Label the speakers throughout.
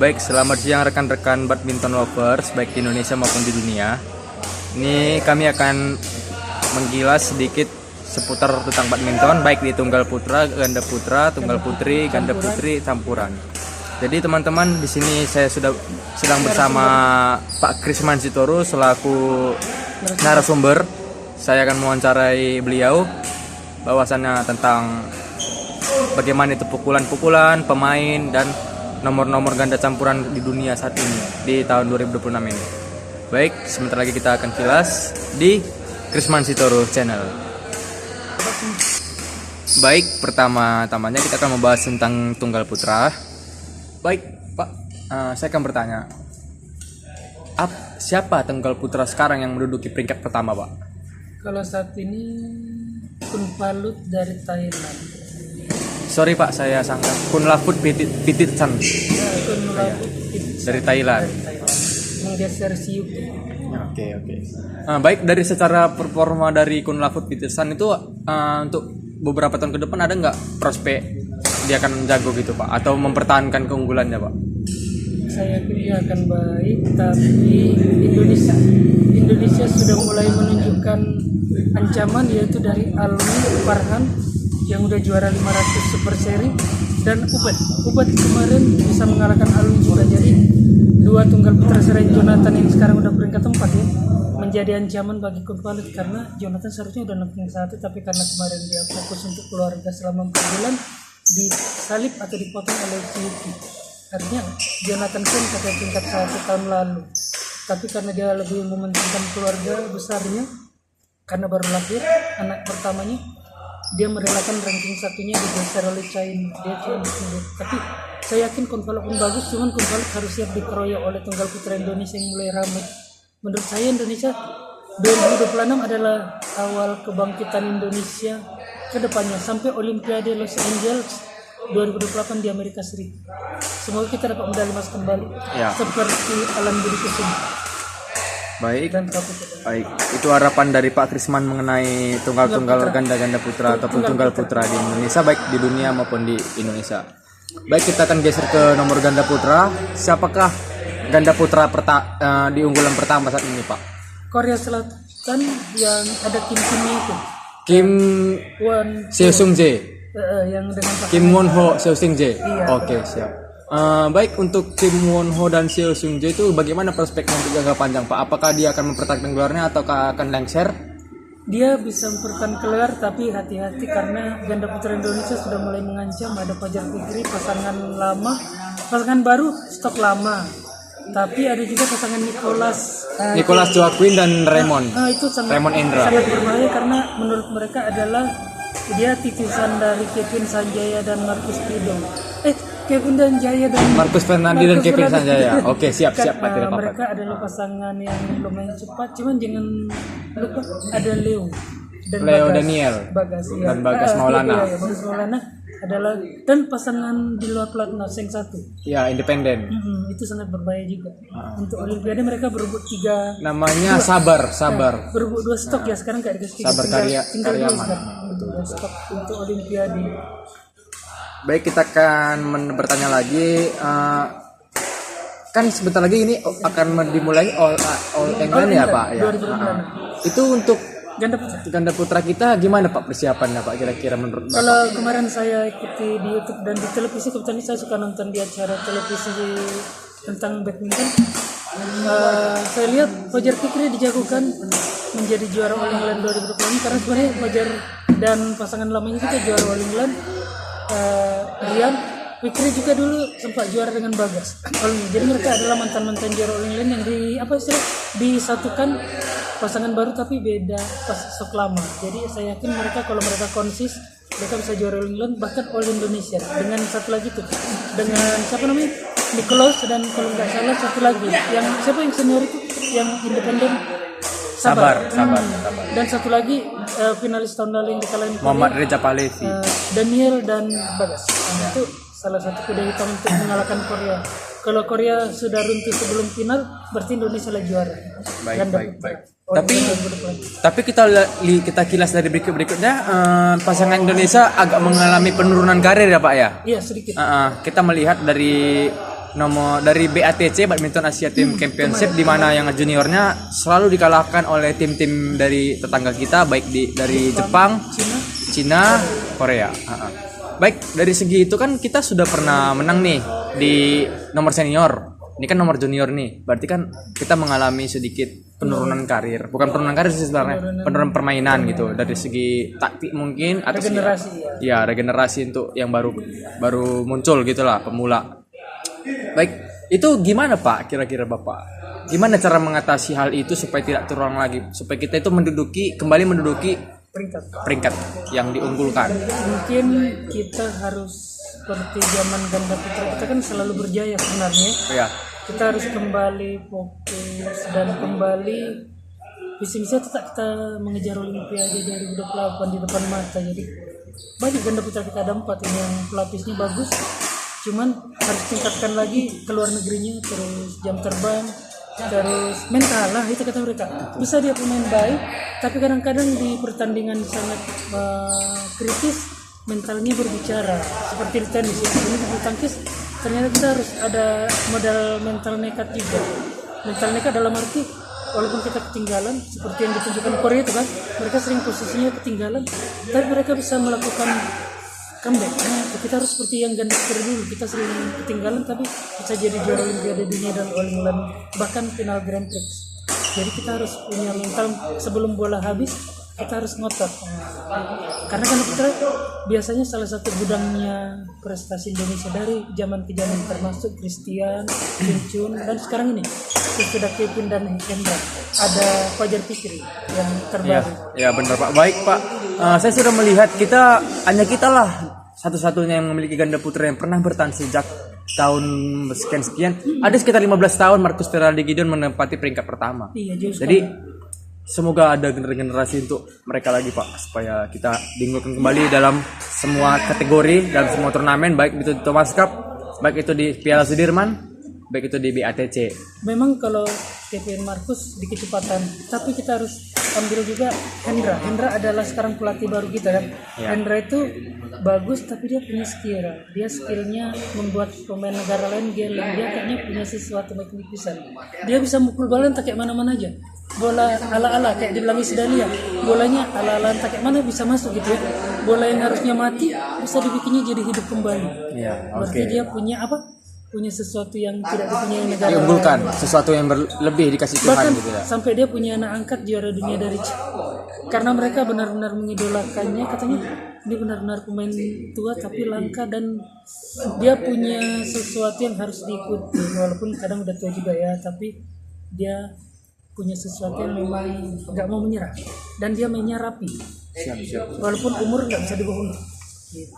Speaker 1: Baik, selamat siang rekan-rekan badminton lovers baik di Indonesia maupun di dunia. Ini kami akan menggilas sedikit seputar tentang badminton baik di tunggal putra, ganda putra, tunggal putri, ganda putri, campuran. Jadi teman-teman, di sini saya sedang bersama Pak Krisman Sitoru selaku narasumber. Saya akan mewawancarai beliau bahwasannya tentang bagaimana itu pukulan-pukulan pemain dan nomor-nomor ganda campuran di dunia saat ini di tahun 2026 ini. Baik, sebentar lagi kita akan kilas di Krisman Sitoru Channel. Baik, pertama-tamanya kita akan membahas tentang tunggal putra. Baik, Pak, saya akan bertanya, siapa tunggal putra sekarang yang menduduki peringkat pertama, Pak?
Speaker 2: Kalau saat ini Kunpalut dari Thailand.
Speaker 1: Sorry Pak, saya sangka Kunlavut Pititsan
Speaker 2: Kunpalut
Speaker 1: dari Thailand.
Speaker 2: Menggeser Siuki.
Speaker 1: Oke. Baik, dari secara performa dari Kunlavut Pititsan itu untuk beberapa tahun ke depan ada nggak prospek dia akan jago gitu Pak, atau mempertahankan keunggulannya Pak?
Speaker 2: Saya yakin dia akan baik, tapi Indonesia sudah mulai menunjukkan ancaman, yaitu dari Alwi Farhan yang udah juara 500 Super Seri dan Ubat kemarin bisa mengalahkan Alwi juga. Jadi dua tunggal putra selain Jonathan yang sekarang udah peringkat 4 ya, menjadi ancaman bagi Kunpalut, karena Jonathan seharusnya udah ranking 1, tapi karena kemarin dia fokus untuk keluarga selama 4 bulan, disalip atau dipotong oleh Ciuki. Artinya Jonathan pun pada tingkat 1 tahun lalu, tapi karena dia lebih mementingkan keluarga besarnya, karena baru lahir anak pertamanya, dia merelakan ranking satunya digeser oleh China. Dia cuma disebut. Tapi saya yakin Kunpalut pun bagus, cuman Kunpalut harus siap dikeroyok oleh tunggal putra Indonesia yang mulai ramai. Menurut saya Indonesia 2026 adalah awal kebangkitan Indonesia ke depannya sampai Olimpiade Los Angeles 2028 di Amerika Serikat. Semoga kita dapat medali emas kembali seperti Alan Budi Kusuma.
Speaker 1: Baik, itu harapan dari Pak Krisman mengenai tunggal-tunggal ganda-ganda putra ataupun tunggal putra di Indonesia, baik di dunia maupun di Indonesia. Baik, kita akan geser ke nomor ganda putra. Siapakah ganda putra di unggulan pertama saat ini Pak?
Speaker 2: Korea Selatan yang ada Kim-Kimnya itu.
Speaker 1: Kim Seo-sung Jae.
Speaker 2: Yang dengan
Speaker 1: Kim Won-ho, Seo-sung Jae.
Speaker 2: Iya.
Speaker 1: Oke, siap. Baik, untuk Kim Won-ho dan Seo-sung Jae itu bagaimana prospeknya untuk jangka panjang Pak? Apakah dia akan mempertahankan gelarnya atau akan lengser?
Speaker 2: Dia bisa mempertahankan gelar, tapi hati-hati karena ganda putra Indonesia sudah mulai mengancam. Ada Fajar Fikri, pasangan baru, stok lama. Tapi ada juga pasangan Nicholas
Speaker 1: Joaquin dan Raymond.
Speaker 2: Itu
Speaker 1: Raymond Indra.
Speaker 2: sangat berbahaya karena menurut mereka adalah dia titisan dari Kevin Sanjaya dan Marcus Pido. Kevin dan Jaya dan
Speaker 1: Marcus Fernandi dan Kevin Sanjaya. Oke, siap Pak, tidak apa-apa.
Speaker 2: Mereka adalah pasangan yang lumayan cepat, cuman jangan lupa ada Leo Bagas,
Speaker 1: dan Bagas Maulana.
Speaker 2: Bagas Maulana adalah dan pasangan di luar pelatnas yang satu.
Speaker 1: Ya, independen.
Speaker 2: Itu sangat berbahaya juga. Untuk Olimpiade mereka berebut 3.
Speaker 1: Namanya Sabar.
Speaker 2: Berebut 2 stok ya, sekarang kayak dikasih 3.
Speaker 1: Sabar Karyaman.
Speaker 2: Untuk 2 stok untuk Olimpiade.
Speaker 1: Baik, kita akan bertanya lagi. Kan sebentar lagi ini akan dimulai All England ya Pak ya. Itu untuk ganda putra kita gimana Pak persiapannya Pak, kira-kira menurut Bapak?
Speaker 2: Kalau kemarin saya ikuti di YouTube dan di televisi, kebetulan saya suka nonton di acara televisi tentang badminton. Saya lihat Fajar Fikri dijagokan menjadi juara All England 2020 karena sebenarnya Fajar dan pasangan lamanya juga juara All England. Rian Fikri juga dulu sempat juara dengan Bagas. Jadi mereka adalah mantan juara All England yang disatukan pasangan baru tapi beda pas stok lama. Jadi saya yakin kalau mereka konsis, mereka bisa juara All England, bahkan All Indonesia. Dengan satu lagi tuh, dengan siapa namanya, Nicholas, dan kalau nggak salah satu lagi yang siapa yang senior itu yang independen, Sabar. Dan satu lagi finalis tahun lalu yang dikalahin
Speaker 1: Muhammad Reza Palevi,
Speaker 2: Daniel dan Bagas. Itu salah satu kuda hitam untuk mengalahkan Korea. Kalau Korea sudah runtuh sebelum final, berarti Indonesia lah juara.
Speaker 1: Baik. Tapi kita kilas dari berikutnya, pasangan Indonesia agak mengalami penurunan karir ya Pak ya?
Speaker 2: Iya, sedikit.
Speaker 1: Kita melihat dari nomor dari BATC Badminton Asia Team Championship, di mana yang juniornya selalu dikalahkan oleh tim-tim dari tetangga kita, baik dari Jepang, Cina, Korea. Baik, dari segi itu kan kita sudah pernah menang nih di nomor senior. Ini kan nomor junior nih. Berarti kan kita mengalami sedikit penurunan karir. Bukan penurunan karir sih sebenarnya, penurunan permainan gitu. Dari segi taktik mungkin atau
Speaker 2: regenerasi
Speaker 1: ya regenerasi untuk yang baru muncul gitulah, pemula. Baik, itu gimana Pak kira-kira Bapak? Gimana cara mengatasi hal itu supaya tidak terulang lagi? Supaya kita itu kembali menduduki peringkat yang diunggulkan.
Speaker 2: Mungkin kita harus seperti zaman ganda putra, kita kan selalu berjaya sebenarnya.
Speaker 1: Ya.
Speaker 2: Kita harus kembali fokus dan kembali visi-misi tetap kita mengejar Olimpiade 2028 di depan mata. Jadi banyak ganda putra kita ada 4 ini yang pelapisnya bagus, cuman harus tingkatkan lagi ke luar negerinya, terus jam terbang, terus mental lah, itu kata mereka. Bisa dia pemain baik, tapi kadang-kadang di pertandingan sangat kritis mentalnya berbicara, seperti di tenis ya. Ini bulu tangkis ternyata kita harus ada modal mental nekat juga. Mental nekat dalam arti walaupun kita ketinggalan, seperti yang ditunjukkan Korea itu kan, mereka sering posisinya ketinggalan, tapi mereka bisa melakukan comeback. Nah, kita harus seperti yang ganda putra dulu, kita sering ketinggalan tapi bisa jadi juara Olimpiade dunia dan All England, bahkan final Grand Prix. Jadi kita harus punya mental sebelum bola habis, kita harus ngotot. Karena ganda putra biasanya salah satu gudangnya prestasi Indonesia dari zaman ke zaman, termasuk Christian, Vincun, dan sekarang ini sudah Kevin dan Hendra. Ada Fajar Fikri yang terbaru.
Speaker 1: Ya benar Pak. Baik Pak, saya sudah melihat hanya kita lah satu-satunya yang memiliki ganda putra yang pernah bertahan sejak tahun sekian. Ada sekitar 15 tahun Marcus Ferraldi Gideon menempati peringkat pertama.
Speaker 2: Iya, jauh sekali.
Speaker 1: Jadi semoga ada generasi untuk mereka lagi Pak, supaya kita diunggulkan kembali dalam semua kategori, dalam semua turnamen, baik itu di Thomas Cup, baik itu di Piala Sudirman, baik itu di BATC.
Speaker 2: Memang kalau Kevin Marcus di kecepatan, tapi kita harus ambil juga Hendra. Hendra adalah sekarang pelatih baru kita kan.
Speaker 1: Ya.
Speaker 2: Hendra itu bagus tapi dia punya skill. Dia skillnya membuat pemain negara lain geleng. Dia kayaknya punya sesuatu magnifisan. Dia bisa mukul bola entah kayak mana-mana aja. Bola ala-ala kayak dibilang Isdania. Bolanya ala-ala entah kayak mana bisa masuk gitu ya. Bola yang harusnya mati bisa dibikinnya jadi hidup kembali.
Speaker 1: Ya,
Speaker 2: Berarti dia punya apa? Punya sesuatu yang tidak dipunyai negara
Speaker 1: diunggulkan,
Speaker 2: lain.
Speaker 1: sesuatu yang lebih dikasih Tuhan
Speaker 2: Bahkan
Speaker 1: gitu ya.
Speaker 2: sampai dia punya anak angkat juara dunia dari karena mereka benar-benar mengidolakannya, katanya dia benar-benar pemain tua tapi langka dan dia punya sesuatu yang harus diikuti, walaupun kadang udah tua juga ya, tapi dia punya sesuatu yang memang nggak mau menyerah dan dia mainnya rapi.
Speaker 1: Siap.
Speaker 2: Walaupun umur nggak bisa dibohongi. Gitu.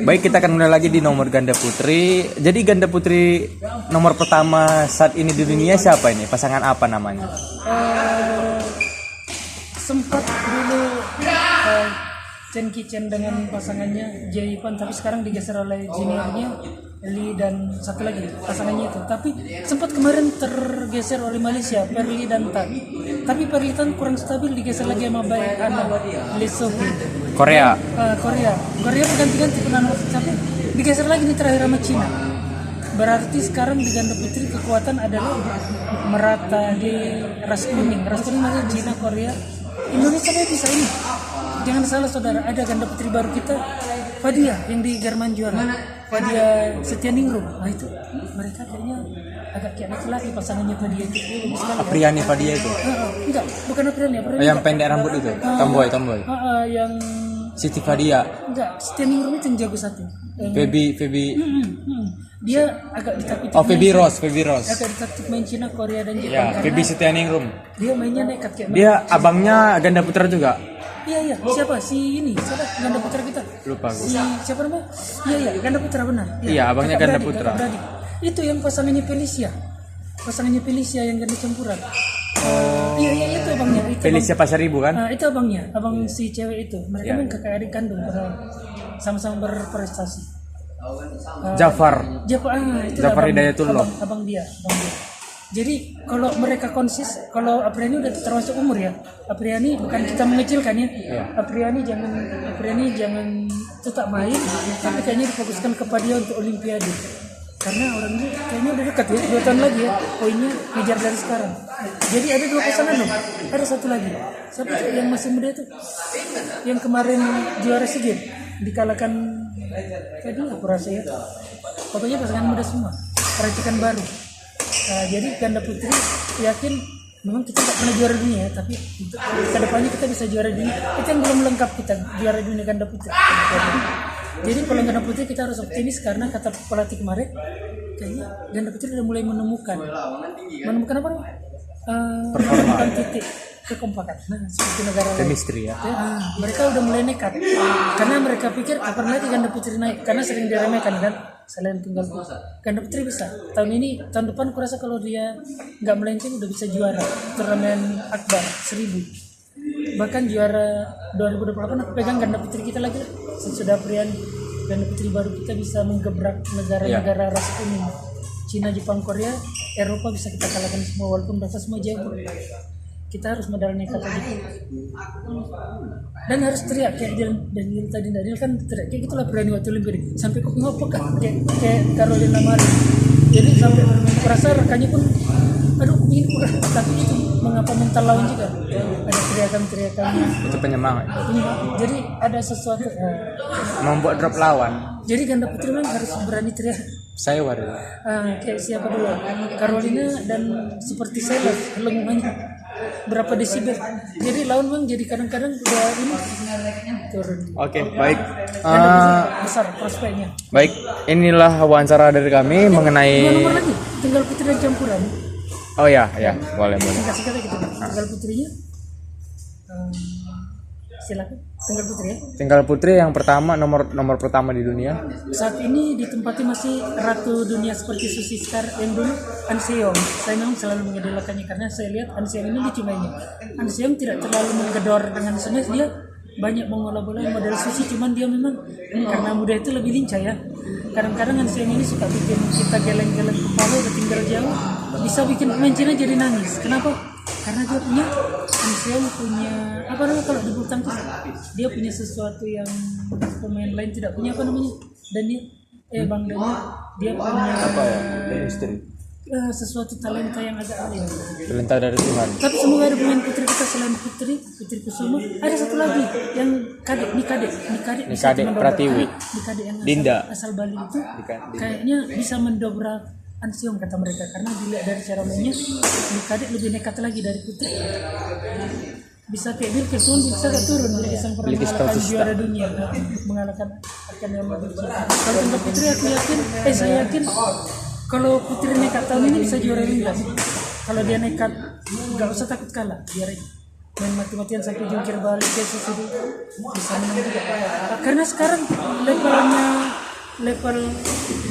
Speaker 1: Baik, kita akan mulai lagi di nomor ganda putri. Jadi ganda putri nomor pertama saat ini di dunia siapa ini? Pasangan apa namanya?
Speaker 2: Sempat dulu Chen Ki-chen dengan pasangannya Jia Yifan, tapi sekarang digeser oleh juniornya Li dan satu lagi pasangannya itu. Tapi sempat kemarin tergeser oleh Malaysia, Perli dan Tan. Tapi Perli Tan kurang stabil, digeser lagi sama Baek Ana Lee Sohee.
Speaker 1: Korea.
Speaker 2: Korea berganti-ganti penanam, tapi digeser lagi nih terakhir sama Cina. Berarti sekarang di ganda putri kekuatan adalah merata di ras kuning maksudnya Cina, Korea, Indonesia kayak bisa ini. Jangan salah saudara, ada ganda putri baru kita, Fadia yang di Jerman juara, Fadia Setianingrum. Nah itu mereka kayaknya agak kayak laki-laki pasangannya Fadia itu.
Speaker 1: Apriani Fadia itu.
Speaker 2: Enggak, bukan Apriani.
Speaker 1: Yang pendek rambut itu, tomboy.
Speaker 2: Yang
Speaker 1: Siti Fadia.
Speaker 2: Enggak, Setianingrum itu yang jago satu.
Speaker 1: Feby.
Speaker 2: Dia agak ditaktik.
Speaker 1: Oh, Feby Rose.
Speaker 2: Agak ditaktik main Cina, Korea dan Jepang.
Speaker 1: Ya, Feby Setianingrum.
Speaker 2: Dia mainnya nekat kayak.
Speaker 1: Dia abangnya ganda putra juga.
Speaker 2: Iya. Siapa? Siapa ganda putra kita?
Speaker 1: Lupa gue.
Speaker 2: Siapa namanya? Iya, ganda putra benar.
Speaker 1: Iya, abangnya ganda putra.
Speaker 2: Itu yang pasangannya Felicia yang ganda campuran. Iya itu abangnya.
Speaker 1: Felicia Pasaribu kan?
Speaker 2: Itu abangnya, abang si cewek itu. Mereka memang kakak adik kandung, sama-sama berprestasi.
Speaker 1: Jafar Hidayatullah.
Speaker 2: Abang dia. Jadi kalau mereka konsis, kalau Apriani udah termasuk umur ya. Apriani bukan kita mengecilkan ya. Apriani jangan tetap main, tapi kayaknya difokuskan kepada dia untuk Olimpiade. Karena orang ini kayaknya udah dekat ya, 2 tahun lagi ya, poinnya ngejar dari sekarang. Jadi ada 2 pesanan loh, ada satu lagi. Siapa tuh yang masih muda itu? Yang kemarin juara SEA Games, dikalahkan tadi aku rasa ya. Pokoknya pasangan muda semua, racikan baru. Nah, jadi ganda putri yakin memang kita nggak pernah juara dunia, tapi untuk kedepannya kita bisa juara dunia. Itu yang belum lengkap kita juara dunia ganda putri. Jadi kalau ganda putri kita harus optimis karena kata pelatih kemarin, kayaknya ganda putri udah mulai menemukan apa? Menemukan titik kekompakan. Nah, seperti negara lain.
Speaker 1: Chemistry ya.
Speaker 2: Mereka udah mulai nekat karena mereka pikir kapan lagi ganda putri naik karena sering diremehkan kan. Selain tunggal putri, ganda putri bisa. Tahun depan kurasa kalau dia nggak melenceng udah bisa juara turnamen akbar 1000. Bahkan juara 2028 aku pegang ganda putri kita lagi. Sesudah Prian ganda putri baru kita bisa menggebrak negara-negara ras kuning. Cina, Jepang, Korea, Eropa bisa kita kalahkan semua walaupun mereka semua jago. Kita harus modal nekat aja. Dan harus teriak kayak Daniel kan teriak kayak gitulah berani waktu Olimpiade. Sampai kok ngopo kan kayak Carolina Marin. Jadi sampai merasa rekannya pun aduh ini kurang, tapi itu mengapa mental lawan juga. Ada teriakan-teriakannya.
Speaker 1: Itu penyemangat.
Speaker 2: Jadi ada sesuatu
Speaker 1: Membuat drop lawan.
Speaker 2: jadi ganda putri memang harus berani teriak.
Speaker 1: Saya waduh.
Speaker 2: Kayak siapa dulu? Carolina dan seperti saya lenguhannya berapa desibel. Jadi lawan memang jadi kadang-kadang udah ini turun.
Speaker 1: Oke, baik.
Speaker 2: Besar prospeknya.
Speaker 1: Baik, inilah wawancara dari kami mengenai.
Speaker 2: 2 nomor lagi, tunggal putri dan campuran.
Speaker 1: Oh ya, boleh.
Speaker 2: Singkat-singkat gitu. Tunggal putrinya. Silakan, tunggal putri ya.
Speaker 1: Tunggal putri yang pertama nomor pertama di dunia.
Speaker 2: Saat ini ditempati masih ratu dunia seperti Susi Skar yang dulu An Seong. Saya memang selalu mengidolakannya karena saya lihat An Seong ini lucu mainnya. An Seong tidak terlalu menggedor dengan smash, dia banyak mengolah bola model Susi, cuman dia memang karena muda itu lebih lincah ya. Kadang-kadang An Seong ini suka bikin kita geleng-geleng kepala udah tinggal jauh, bisa bikin pemain Cina jadi nangis. Kenapa? Karena dia punya An Seong punya apa namanya kalau di bulu tangkis dia punya sesuatu yang pemain lain tidak punya apa namanya, dan dia Bang Daniel dia punya
Speaker 1: Apa ya? Chemistry.
Speaker 2: sesuatu talenta yang agak aneh.
Speaker 1: Talenta dari Tuhan.
Speaker 2: Tapi semoga ada pemain putri kita selain Putri Kusuma, ada satu lagi yang
Speaker 1: Nikade Pratiwi.
Speaker 2: Nikade yang
Speaker 1: Dinda.
Speaker 2: asal Bali itu kayaknya bisa mendobrak An Seong kata mereka karena dilihat dari cara mainnya Nikade lebih nekat lagi dari Putri. Bisa kayak Bilkis pun bisa gak turun dari sang pernah mengalahkan juara dunia untuk mengalahkan akan yang lebih besar. Kalau untuk Putri aku yakin, saya yakin kalau Putri nekat tahun ini bisa juara dunia. Kalau dia nekat, nggak usah takut kalah. Biar main mati-matian sampai jungkir balik dia sudah bisa menang juga. Karena sekarang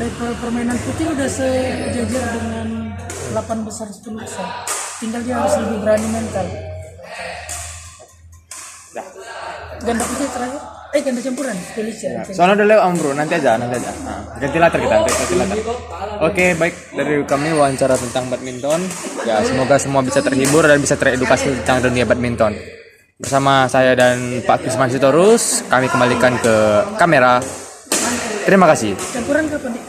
Speaker 2: level permainan Putri udah sejajar dengan 8 besar 10 besar. Tinggal dia harus lebih berani mental. Ganda putih terakhir, ganda campuran, Felicia.
Speaker 1: Soalnya udah lewat bro, nanti aja. Ganti latar kita, ganti latar. Oke, baik, dari kami wawancara tentang badminton. Ya, semoga semua bisa terhibur dan bisa teredukasi tentang dunia badminton. Bersama saya dan Pak Kisman Sitorus, kami kembalikan ke kamera. Terima kasih.
Speaker 2: Campuran kapan nih?